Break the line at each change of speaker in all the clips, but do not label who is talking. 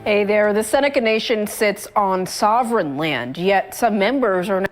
Hey there, the Seneca Nation sits on sovereign land, yet some members are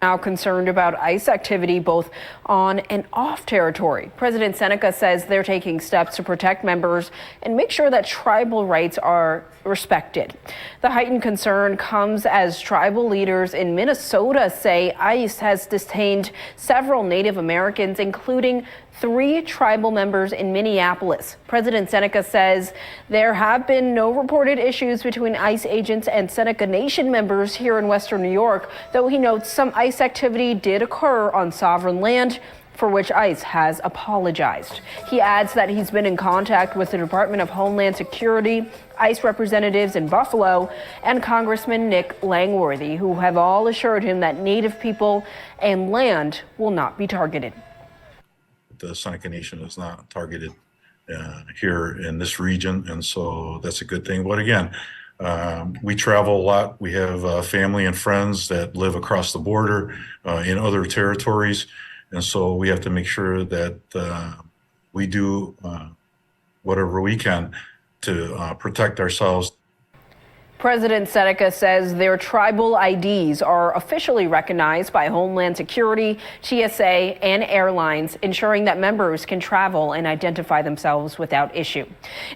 now concerned about ICE activity both on and off territory. President Seneca says they're taking steps to protect members and make sure that tribal rights are respected. The heightened concern comes as tribal leaders in Minnesota say ICE has detained several Native Americans, including 3 tribal members in Minneapolis. President Seneca says there have been no reported issues between ICE agents and Seneca Nation members here in Western New York, though he notes some ICE activity did occur on sovereign land, for which ICE has apologized. He adds that he's been in contact with the Department of Homeland Security, ICE representatives in Buffalo, and Congressman Nick Langworthy, who have all assured him that Native people and land will not be targeted.
The Seneca Nation is not targeted here in this region, and so that's a good thing. But again, we travel a lot. We have family and friends that live across the border in other territories, and so we have to make sure that we do whatever we can to protect ourselves.
President Seneca says their tribal IDs are officially recognized by Homeland Security, TSA, and airlines, ensuring that members can travel and identify themselves without issue.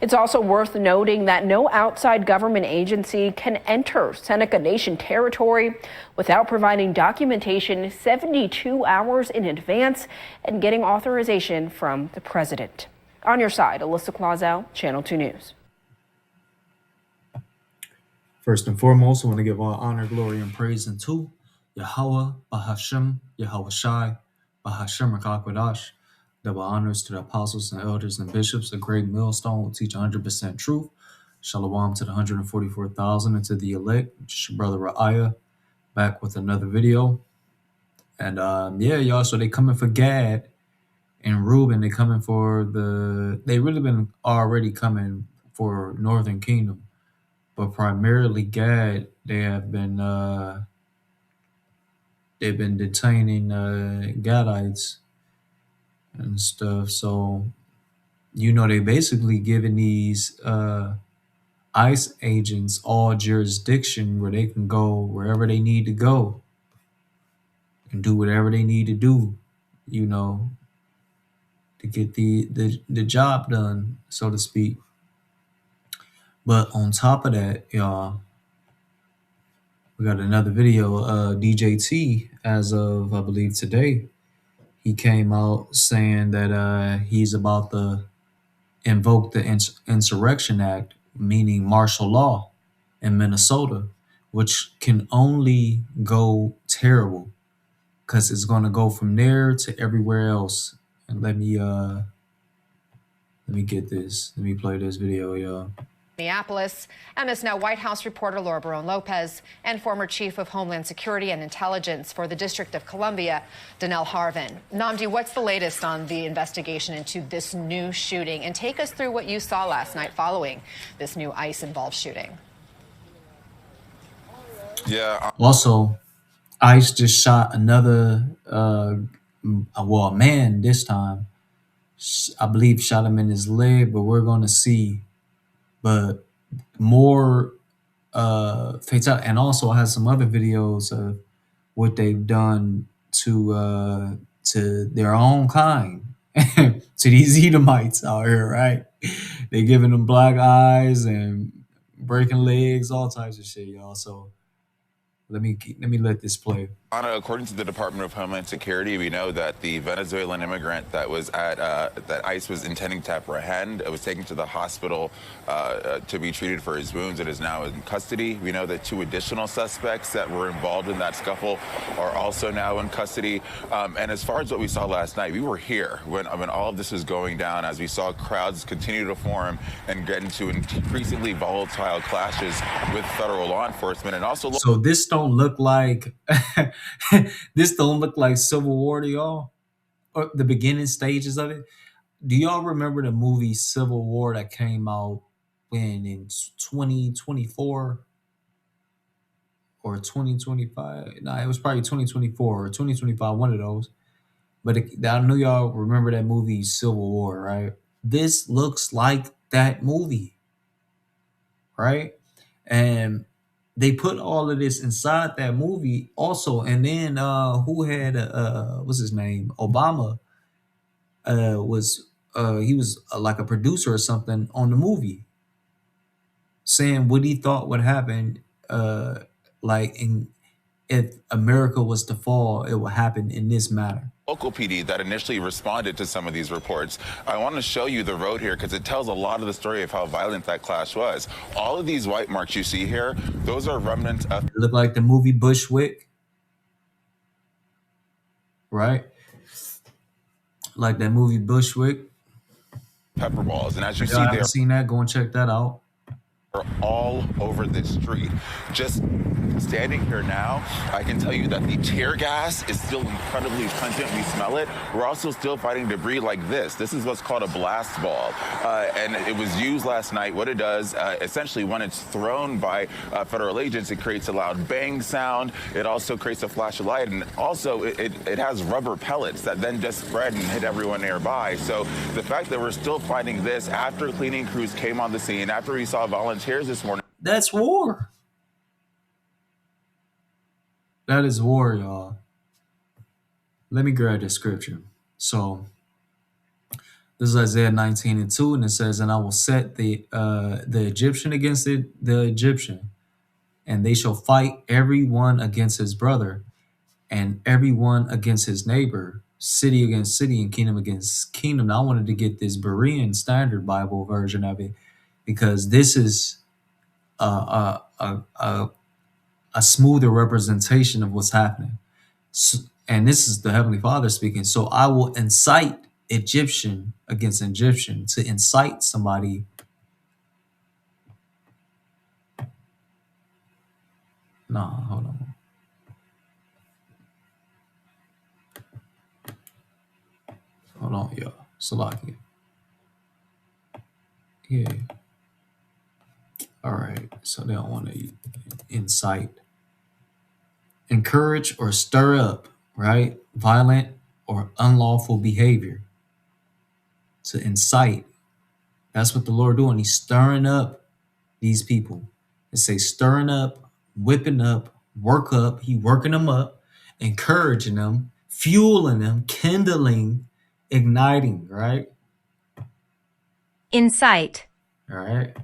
It's also worth noting that no outside government agency can enter Seneca Nation territory without providing documentation 72 hours in advance and getting authorization from the president. On your side, Alyssa Clausel, Channel 2 News.
First and foremost, I want to give all honor, glory, and praise unto Yahweh, Bahashem, Yahweh Shai, Bahashem Rakakwadash. Double honors to the apostles and elders and bishops. A great millstone will teach 100% truth. Shalom to the 144,000 and to the elect. It's your brother Ra'aya, back with another video. And yeah, y'all, so they coming for Gad and Reuben. They coming for they really been already coming for Northern Kingdom. But primarily Gad, they have been they've been detaining Gadites and stuff. So, you know, they basically giving these ICE agents all jurisdiction where they can go wherever they need to go and do whatever they need to do, you know, to get the job done, so to speak. But on top of that, y'all, we got another video. DJT, as of, I believe, today, he came out saying that he's about to invoke the Insurrection Act, meaning martial law in Minnesota, which can only go terrible because it's going to go from there to everywhere else. And let me get this. Let me play this video, y'all.
Minneapolis. MS Now White House reporter Laura Barone Lopez and former Chief of Homeland Security and Intelligence for the District of Columbia, Danelle Harvin. Namdi, what's the latest on the investigation into this new shooting? And take us through what you saw last night following this new ICE-involved shooting.
Yeah.
Also, ICE just shot another, a man this time. I believe shot him in his leg, but we're going to see. But more fatality, and also I have some other videos of what they've done to their own kind, to these Edomites out here, right? They giving them black eyes and breaking legs, all types of shit, y'all. So let me let this play.
Anna, according to the Department of Homeland Security, we know that the Venezuelan immigrant that was at that ICE was intending to apprehend was taken to the hospital to be treated for his wounds and is now in custody. We know that 2 additional suspects that were involved in that scuffle are also now in custody. And as far as what we saw last night, we were here when all of this was going down, as we saw crowds continue to form and get into increasingly volatile clashes with federal law enforcement, and also.
So this don't look like. This don't look like Civil War to y'all, or the beginning stages of it. Do y'all remember the movie Civil War that came out in 2024 or 2025? No, it was probably 2024 or 2025, one of those. But I know y'all remember that movie Civil War, right? This looks like that movie. right? And they put all of this inside that movie also. And then who had what's his name? Obama was he was like a producer or something on the movie, saying what he thought would happen, like in if America was to fall, it would happen in this manner.
Local PD that initially responded to some of these reports. I want to show you the road here because it tells a lot of the story of how violent that clash was. All of these white marks you see here, those are remnants of
It looked like the movie Bushwick, right? Like that movie Bushwick.
pepper balls. And as you
If
see,
y'all
they
haven't seen that, go and check that out.
are all over this street. Just standing here now, I can tell you that the tear gas is still incredibly pungent. We smell it. We're also still fighting debris like this. This is what's called a blast ball. And it was used last night. What it does, essentially, when it's thrown by federal agents, it creates a loud bang sound. It also creates a flash of light. And also, it has rubber pellets that then just spread and hit everyone nearby. So the fact that we're still fighting this after cleaning crews came on the scene, after we saw volunteers this morning.
That's war. That is war, y'all. Let me grab the scripture. So this is Isaiah 19:2, and it says, "And I will set the Egyptian against the Egyptian, and they shall fight every one against his brother, and every one against his neighbor, city against city, and kingdom against kingdom." Now, I wanted to get this Berean Standard Bible version of it because this is a smoother representation of what's happening. So, and this is the Heavenly Father speaking. So I will incite Egyptian against Egyptian. To incite somebody. No, hold on. Hold on, y'all. Salakia. Yeah. All right. So they don't want to incite. Encourage or stir up, right? Violent or unlawful behavior. To incite. That's what the Lord doing. He's stirring up these people. It says stirring up, whipping up, work up. He working them up, encouraging them, fueling them, kindling, igniting, right?
Incite.
All right.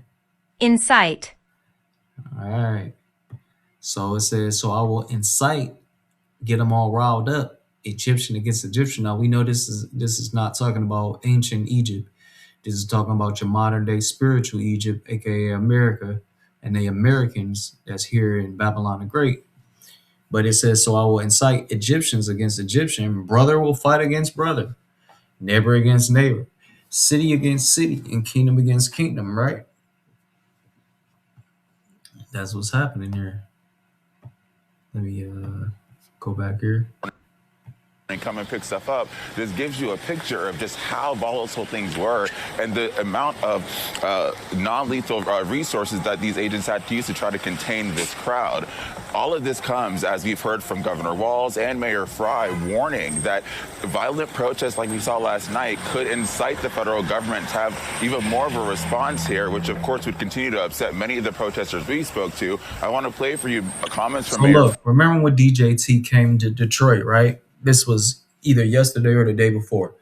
Incite.
All right. So it says, so I will incite, get them all riled up, Egyptian against Egyptian. Now we know this is not talking about ancient Egypt. This is talking about your modern day spiritual Egypt, aka America, and the Americans that's here in Babylon the Great. But it says, so I will incite Egyptians against Egyptian, brother will fight against brother, neighbor against neighbor, city against city, and kingdom against kingdom, right? That's what's happening here. Let me go back here.
And come and pick stuff up. This gives you a picture of just how volatile things were and the amount of non-lethal resources that these agents had to use to try to contain this crowd. All of this comes, as we've heard from Governor Walz and Mayor Fry, warning that violent protests like we saw last night could incite the federal government to have even more of a response here, which of course would continue to upset many of the protesters we spoke to. I want to play for you comments from Mayor.
Look, remember when DJT came to Detroit, right? This was either yesterday or the day before.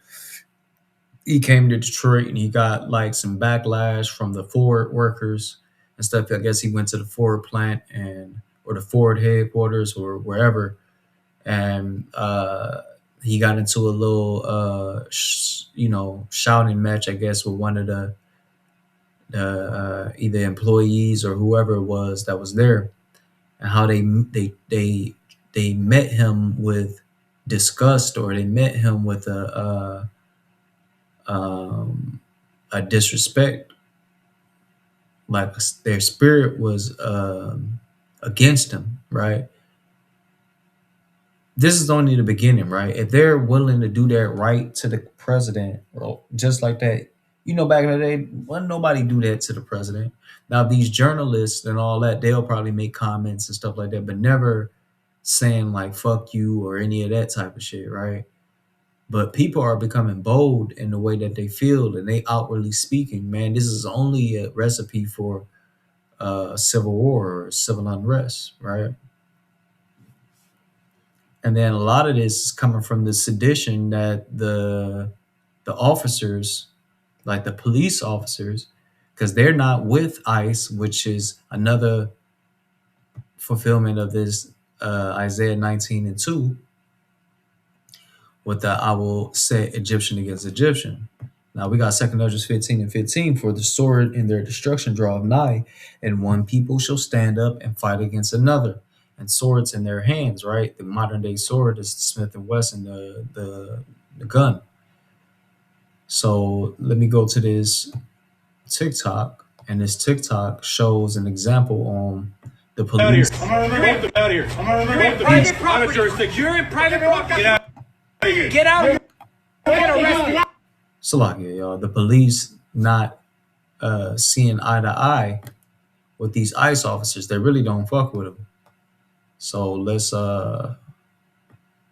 He came to Detroit and he got like some backlash from the Ford workers and stuff. I guess he went to the Ford plant or the Ford headquarters or wherever, and he got into a little shouting match, I guess, with one of the either employees or whoever it was that was there, and how they met him with disgust, or they met him with a disrespect, like their spirit was against him, right? This is only the beginning, right? If they're willing to do that right to the president, well, just like that, back in the day, wasn't nobody do that to the president. Now these journalists and all that, they'll probably make comments and stuff like that, but never saying like fuck you or any of that type of shit, right? But people are becoming bold in the way that they feel and they outwardly speaking. Man, this is only a recipe for civil war or civil unrest, right? And then a lot of this is coming from the sedition that the officers, like the police officers, because they're not with ICE, which is another fulfillment of this Isaiah 19:2, with the I will set Egyptian against Egyptian. Now we got 2 Judges 15:15, for the sword in their destruction draweth nigh, and one people shall stand up and fight against another, and swords in their hands, right? The modern day sword is the Smith and Wesson, the gun. So let me go to this TikTok, and this TikTok shows an example on the police.
Out here. You're in private property. You're in private property. Get out of here. Get out. Get arrested.
Salakia, y'all. The police not seeing eye to eye with these ICE officers. They really don't fuck with them. So let's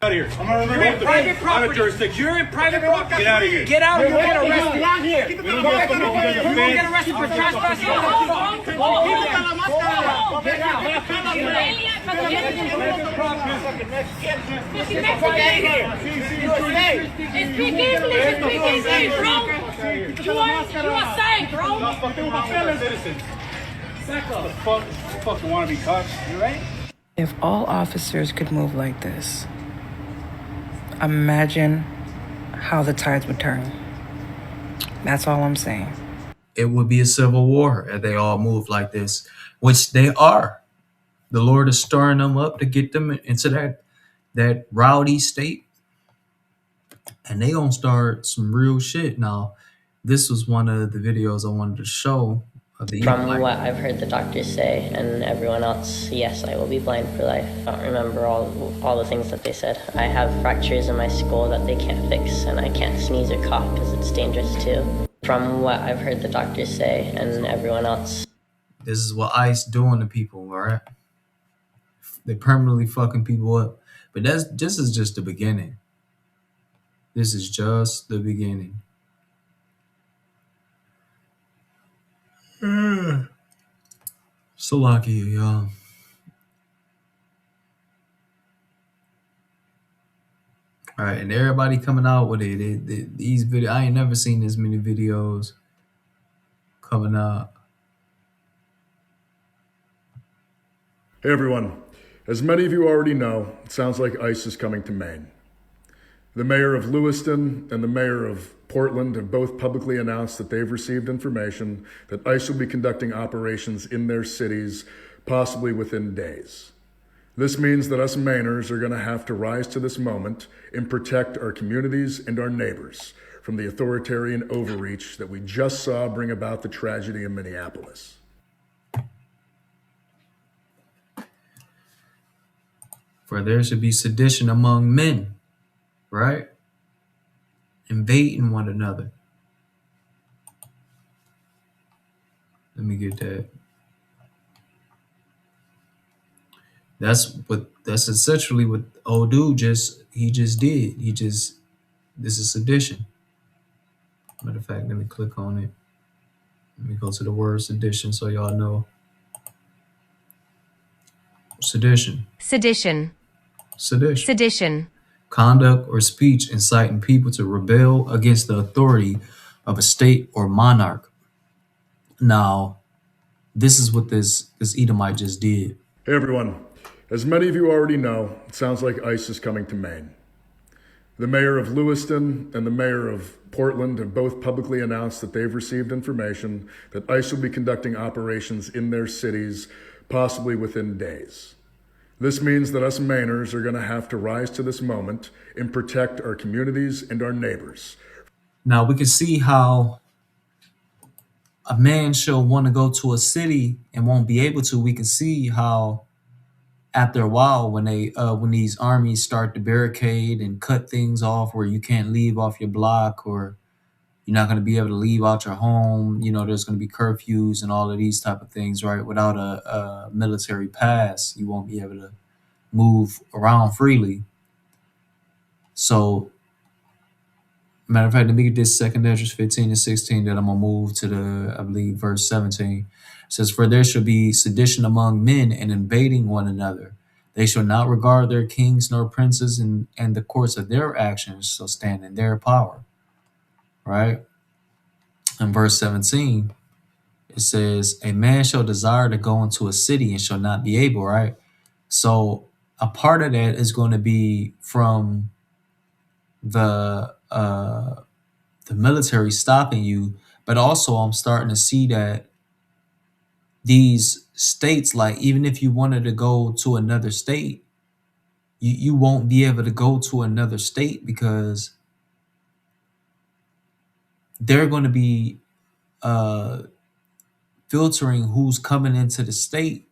Out here. You're in private property. You're in private property. Get out of here. Get out. You're going to get arrested. You're going to get arrested for trespassing.
Speak English, bro. You are saying, bro.
What the fuck you want to be cops? You right?
If all officers could move like this, imagine how the tides would turn. That's all I'm saying.
it would be a civil war if they all moved like this, which they are. The Lord is stirring them up to get them into that rowdy state, and they gonna start some real shit. Now, this was one of the videos I wanted to show of the
From what I've heard the doctors say and everyone else, yes, I will be blind for life. I don't remember all the things that they said. I have fractures in my skull that they can't fix, and I can't sneeze or cough because it's dangerous too. From what I've heard the doctors say and everyone else.
This is what ICE doing to people, all right? They permanently fucking people up. But this is just the beginning. This is just the beginning. So lucky, y'all. All right, and everybody coming out with it. These videos, I ain't never seen this many videos coming out.
Hey everyone, as many of you already know, it sounds like ICE is coming to Maine. The mayor of Lewiston and the mayor of Portland have both publicly announced that they've received information that ICE will be conducting operations in their cities, possibly within days. This means that us Mainers are going to have to rise to this moment and protect our communities and our neighbors from the authoritarian overreach that we just saw bring about the tragedy in Minneapolis.
For there should be sedition among men, right? Invading one another. Let me get that. That's essentially what old dude just did. This is sedition. Matter of fact, let me click on it. Let me go to the word sedition so y'all know. Sedition.
Sedition.
Sedition.
Sedition.
Conduct or speech inciting people to rebel against the authority of a state or monarch. Now, this is what this Edomite just did.
Hey everyone, as many of you already know, it sounds like ICE is coming to Maine. The mayor of Lewiston and the mayor of Portland have both publicly announced that they've received information that ICE will be conducting operations in their cities, possibly within days. This means that us Mainers are going to have to rise to this moment and protect our communities and our neighbors.
Now we can see how a man shall want to go to a city and won't be able to. We can see how after a while, when these armies start to barricade and cut things off where you can't leave off your block, or you're not going to be able to leave out your home, there's going to be curfews and all of these type of things, right? Without a military pass, you won't be able to move around freely. So, matter of fact, let me get this 2 Esdras 15 and 16 that I'm going to move to I believe, verse 17. It says, "For there shall be sedition among men and invading one another. They shall not regard their kings nor princes, and the course of their actions shall stand in their power." Right? In verse 17, it says, "A man shall desire to go into a city and shall not be able," right? So a part of that is going to be from the military stopping you, but also I'm starting to see that these states, like even if you wanted to go to another state, you won't be able to go to another state because they're going to be filtering who's coming into the state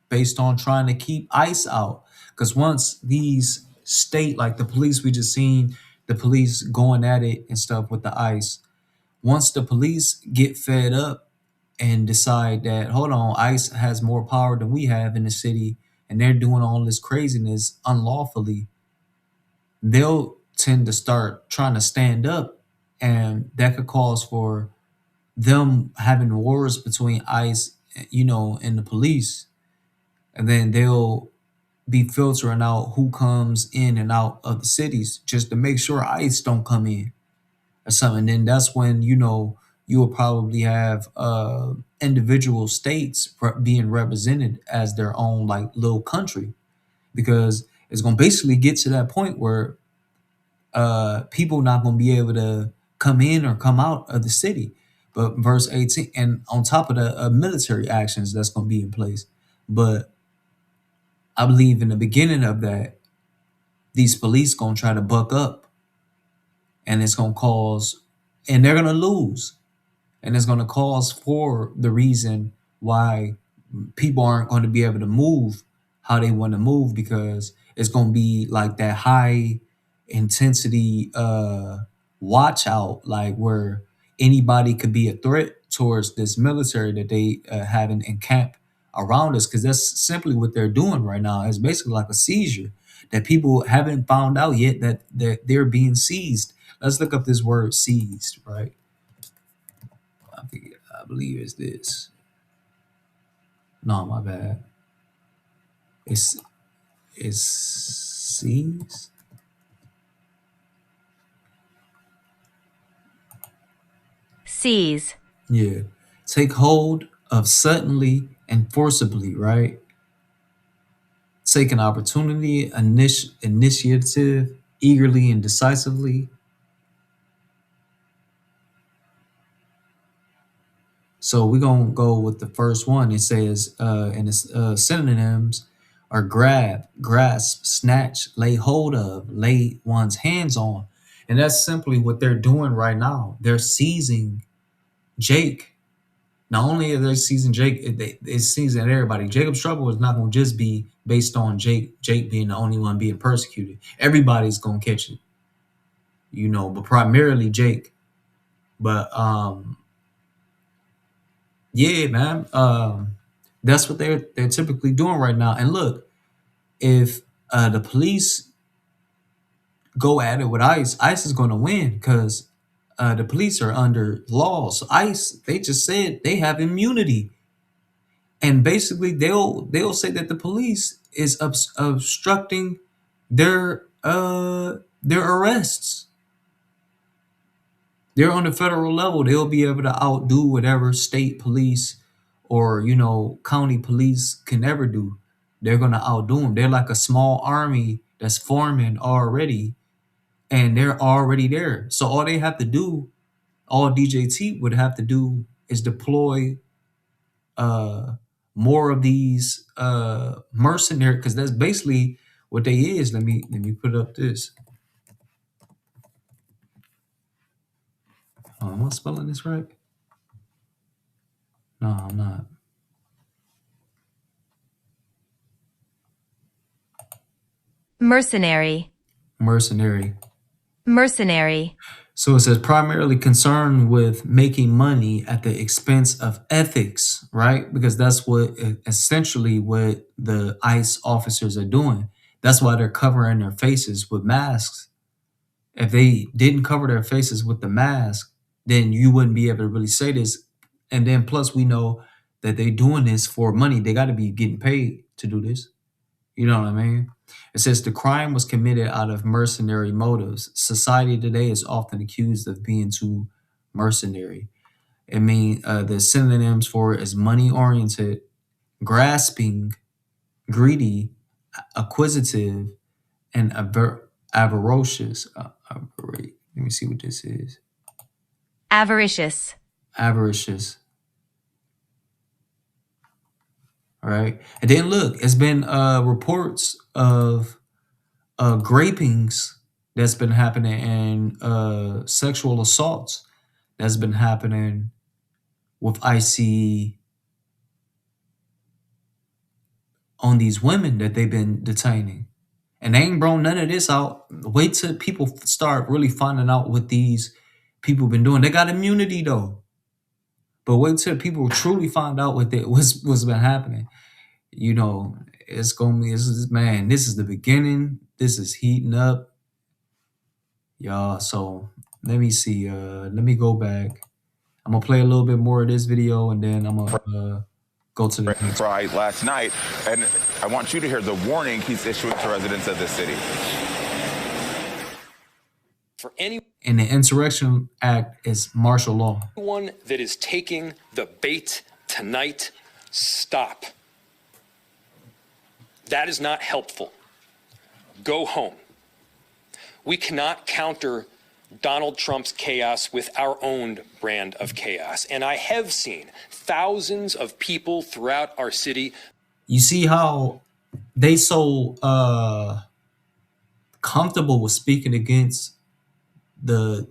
based on trying to keep ICE out. Because once these state, like the police, we just seen the police going at it and stuff with the ICE. Once the police get fed up and decide that, hold on, ICE has more power than we have in the city, and they're doing all this craziness unlawfully, they'll tend to start trying to stand up, and that could cause for them having wars between ICE, and the police, and then they'll be filtering out who comes in and out of the cities just to make sure ICE don't come in or something. Then that's when you will probably have individual states being represented as their own like little country, because it's gonna basically get to that point where people not gonna be able to come in or come out of the city. But verse 18, and on top of the military actions that's gonna be in place, but I believe in the beginning of that, these police gonna try to buck up, and it's gonna cause, and they're gonna lose, and it's gonna cause for the reason why people aren't going to be able to move how they want to move, because it's gonna be like that high intensity watch out, like where anybody could be a threat towards this military that they have in camp around us, because that's simply what they're doing right now. It's basically like a seizure that people haven't found out yet that they're being seized. Let's look up this word seized, right? I believe it's this. No, my bad. It's seized.
Seize.
Yeah. Take hold of suddenly and forcibly, right? Take an opportunity, initiative, eagerly and decisively. So we're going to go with the first one. It says, and its synonyms are grab, grasp, snatch, lay hold of, lay one's hands on. And that's simply what they're doing right now. They're seizing Jake. Not only are they seizing Jake, they're seizing everybody. Jacob's trouble is not going to just be based on Jake being the only one being persecuted. Everybody's going to catch it, but primarily Jake. But yeah, man, that's what they're typically doing right now. And look, if the police go at it with ICE is going to win, because the police are under laws. ICE, they just said they have immunity, and basically they'll say that the police is obstructing their arrests. They're on the federal level. They'll be able to outdo whatever state police or county police can ever do. They're gonna outdo them. They're like a small army that's forming already, and they're already there. So all they have to do, all DJT would have to do, is deploy more of these mercenary, because that's basically what they is. Let me put up this. Am I spelling this right? No, I'm not.
Mercenary.
Mercenary.
Mercenary.
So it says primarily concerned with making money at the expense of ethics, right? Because that's essentially what the ICE officers are doing. That's why they're covering their faces with masks. If they didn't cover their faces with the mask, then you wouldn't be able to really say this. And then plus we know that they doing this for money. They got to be getting paid to do this. You know what I mean? It says the crime was committed out of mercenary motives. Society today is often accused of being too mercenary. It means the synonyms for it is money oriented, grasping, greedy, acquisitive, and avaricious. Let me see what this is.
Avaricious.
Avaricious. All right. And then look, it's been reports of grapings that's been happening and sexual assaults that's been happening with ICE on these women that they've been detaining. And they ain't brought none of this out. Wait till people start really finding out what these people been doing. They got immunity though. But wait till people truly find out what's been happening. You know, it's gonna be, this is the beginning. This is heating up. Y'all, so let me see. Let me go back. I'm gonna play a little bit more of this video and then I'm gonna go to the next.
Friday last night, and I want you to hear the warning he's issuing to residents of the city.
For anyone
And the Insurrection Act is martial law.
that is taking the bait tonight, stop. That is not helpful. Go home. We cannot counter Donald Trump's chaos with our own brand of chaos. And I have seen thousands of people throughout our city.
You see how they so comfortable with speaking against the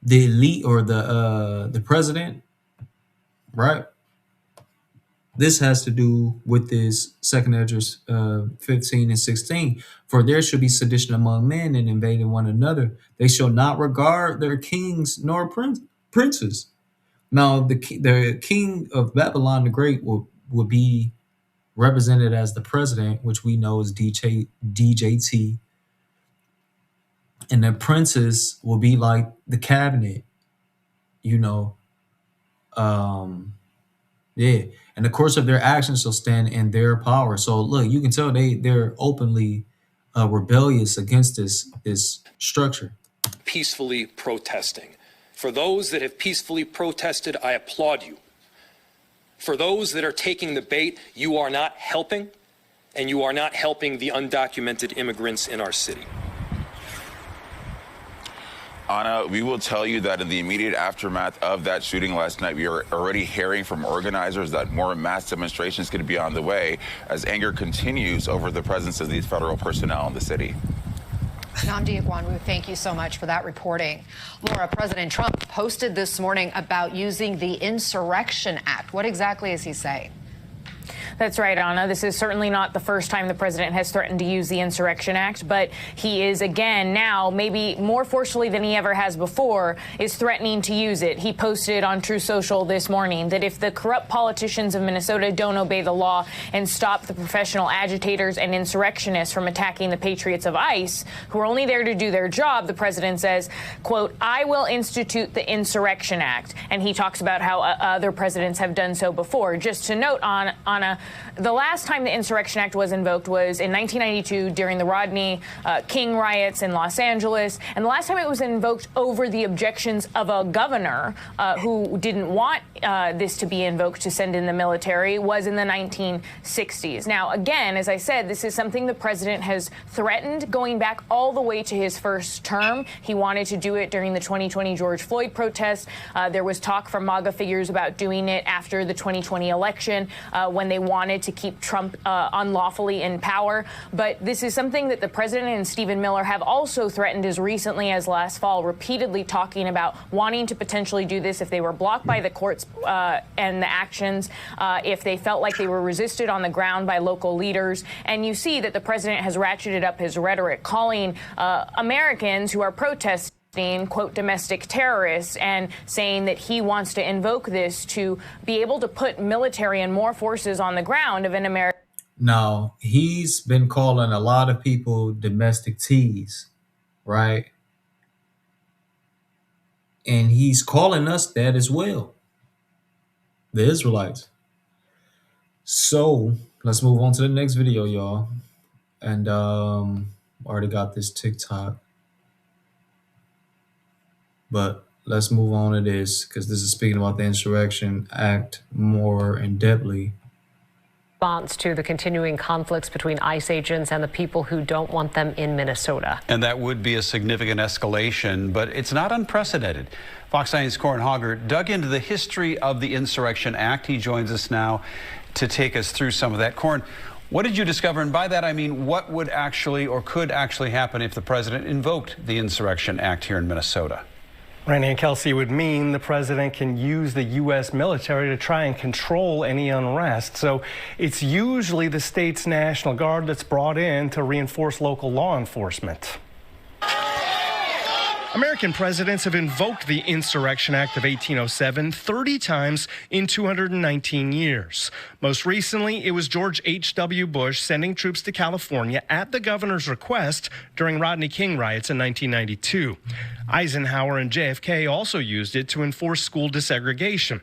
elite or the president, right? This has to do with this Second Esdras 15 and 16. For there should be sedition among men and invading one another. They shall not regard their kings nor princes. Now, the king of Babylon the Great would be represented as the president, which we know is DJT. And the princes will be like the cabinet, you know. Yeah. And the course of their actions shall stand in their power. So look, you can tell they're openly rebellious against this structure.
Peacefully protesting. For those that have peacefully protested, I applaud you. For those that are taking the bait, you are not helping, and you are not helping the undocumented immigrants in our city.
Anna, we will tell you that in the immediate aftermath of that shooting last night, we are already hearing from organizers that more mass demonstrations could be on the way as anger continues over the presence of these federal personnel in the city.
Nnamdi Egwuonwu, thank you so much for that reporting. Laura, President Trump posted this morning about using the Insurrection Act. What exactly is he saying?
That's right, Anna. This is certainly not the first time the president has threatened to use the Insurrection Act, but he is again now, maybe more forcefully than he ever has before, is threatening to use it. He posted on True Social this morning that if the corrupt politicians of Minnesota don't obey the law and stop the professional agitators and insurrectionists from attacking the patriots of ICE, who are only there to do their job, the president says, quote, I will institute the Insurrection Act. And he talks about how other presidents have done so before. Just to note, Anna, the last time the Insurrection Act was invoked was in 1992 during the Rodney King riots in Los Angeles. And the last time it was invoked over the objections of a governor who didn't want this to be invoked to send in the military was in the 1960s. Now, again, as I said, this is something the president has threatened going back all the way to his first term. He wanted to do it during the 2020 George Floyd protest. There was talk from MAGA figures about doing it after the 2020 election when they wanted to keep Trump unlawfully in power. But this is something that the president and Stephen Miller have also threatened as recently as last fall, repeatedly talking about wanting to potentially do this if they were blocked by the courts and the actions, if they felt like they were resisted on the ground by local leaders. And you see that the president has ratcheted up his rhetoric, calling Americans who are protesting quote, domestic terrorists, and saying that he wants to invoke this to be able to put military and more forces on the ground of an American.
Now, he's been calling a lot of people domestic teas, right? And he's calling us that as well. the Israelites. So let's move on to the next video, y'all. And already got this TikTok, but let's move on to this because this is speaking about the Insurrection Act more in depthly.
Response to the continuing conflicts between ICE agents and the people who don't want them in Minnesota.
And that would be a significant escalation, but it's not unprecedented. Fox 9's Corin Hoggart dug into the history of the Insurrection Act. He joins us now to take us through some of that. Corin, what did you discover? And by that, I mean, what would actually or could actually happen if the president invoked the Insurrection Act here in Minnesota?
Randy and Kelsey, would mean the president can use the U.S. military to try and control any unrest. So it's usually the state's National Guard that's brought in to reinforce local law enforcement. American presidents have invoked the Insurrection Act of 1807 30 times in 219 years. Most recently, it was George H.W. Bush sending troops to California at the governor's request during Rodney King riots in 1992. Eisenhower and JFK also used it to enforce school desegregation.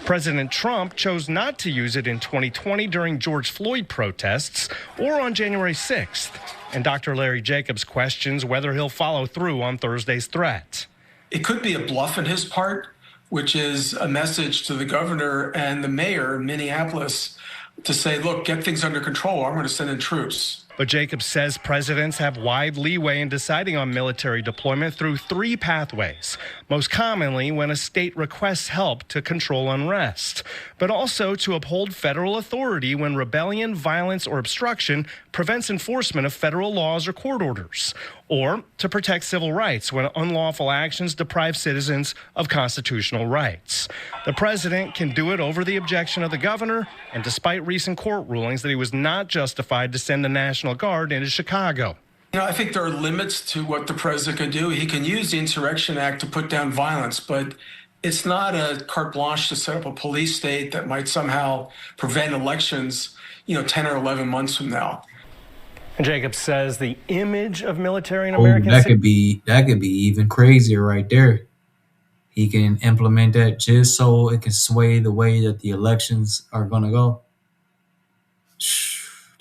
President Trump chose not to use it in 2020 during George Floyd protests or on January 6th. And Dr. Larry Jacobs questions whether he'll follow through on Thursday's threat.
It could be a bluff on his part, which is a message to the governor and the mayor in Minneapolis to say, look, get things under control. I'm going to send in troops.
But Jacobs says presidents have wide leeway in deciding on military deployment through 3 pathways, most commonly when a state requests help to control unrest, but also to uphold federal authority when rebellion, violence, or obstruction prevents enforcement of federal laws or court orders, or to protect civil rights when unlawful actions deprive citizens of constitutional rights. The president can do it over the objection of the governor, and despite recent court rulings that he was not justified to send the National Guard into Chicago.
I think there are limits to what the president can do. He can use the Insurrection Act to put down violence, but it's not a carte blanche to set up a police state that might somehow prevent elections, 10 or 11 months from now.
And Jacobs says the image of military in American
that could be even crazier right there. He can implement that just so it can sway the way that the elections are going to go.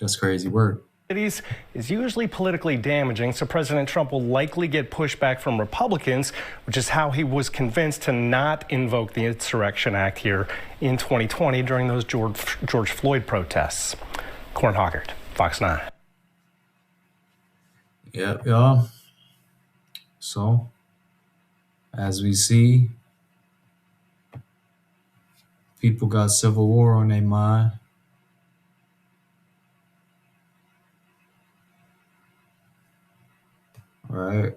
That's crazy work.
Is usually politically damaging, so President Trump will likely get pushback from Republicans, which is how he was convinced to not invoke the Insurrection Act here in 2020 during those George Floyd protests. Corin Hoggart, Fox 9.
Yep, y'all. So, as we see, people got civil war on their mind. All right.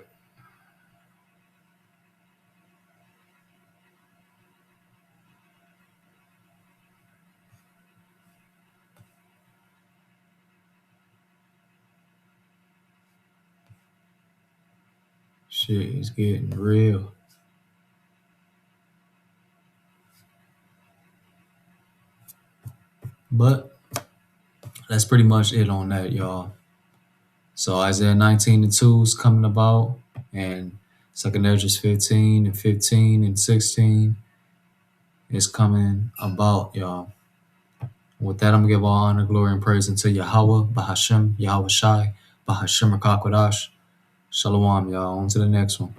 Shit is getting real. But that's pretty much it on that, y'all. So Isaiah 19:2 is coming about, and 2 Esdras 15 and 15 and 16 is coming about, y'all. With that, I'm gonna give all honor, glory, and praise unto Yahweh, Bahashem, Yahweh Shai, Bahashem Rakakwadash. Shalom, y'all. On to the next one.